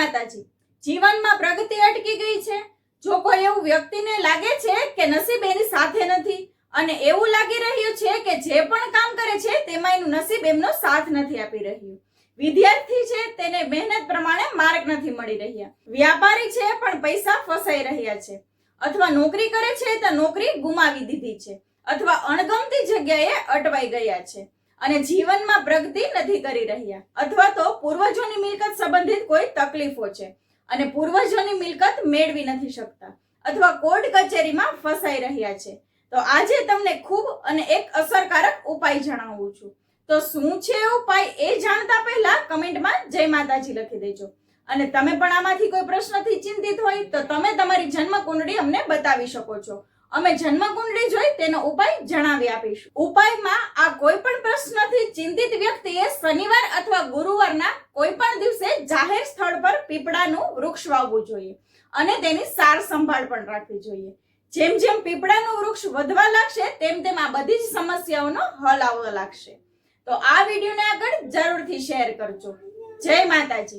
માતાજી। જીવનમાં પ્રગતિ અટકી ગઈ છે। જો કોઈ એવું વ્યક્તિને લાગે છે કે નસીબ એની સાથે નથી અને એવું લાગી રહ્યું છે કે જે પણ કામ કરે છે તેમાં એનું નસીબ એમનો સાથ નથી આપી રહ્યું। વિદ્યાર્થી છે તેને મહેનત પ્રમાણે માર્ક નથી મળી રહ્યા। વ્યાપારી છે પણ પૈસા ફસાઈ રહ્યા છે, અથવા નોકરી કરે છે તો નોકરી ગુમાવી દીધી છે, અથવા અણગમતી જગ્યાએ અટવાઈ ગયા છે અને જીવનમાં પ્રગતિ નથી કરી રહ્યા, અથવા તો પૂર્વજોની મિલકત સંબંધિત કોઈ તકલીફો છે અને પૂર્વજોની મિલકત મેળવી નથી શકતા, અથવા કોર્ટ કચેરીમાં ફસાઈ રહ્યા છે। તો આજે તમને ખૂબ અને એક અસરકારક ઉપાય જણાવું છું। તો શું છે ઉપાય એ જાણતા પહેલા કમેન્ટમાં જય માતાજી લખી દેજો। અને તમે પણ આમાંથી કોઈ પ્રશ્નથી ચિંતિત હોય તો તમે તમારી જન્મ કુંડળી અમને બતાવી શકો છો। અમે જન્મ કુંડળી જોઈ તેનો ઉપાય જણાવી આપીશું। ઉપાયમાં આ કોઈ પણ પ્રશ્નથી ચિંતિત વ્યક્તિએ શનિવાર અથવા ગુરુવારના કોઈ પણ દિવસે જાહેર સ્થળ પર પીપળાનું વૃક્ષ વાવવું જોઈએ અને તેની સાર સંભાળ પણ રાખવી જોઈએ। જેમ જેમ પીપળાનું વૃક્ષ વધવા લાગશે તેમ તેમ આ બધી જ સમસ્યાઓનો હલ આવવા લાગશે। તો આ વિડીયોને આગળ જરૂરથી શેર કરજો। જય માતાજી।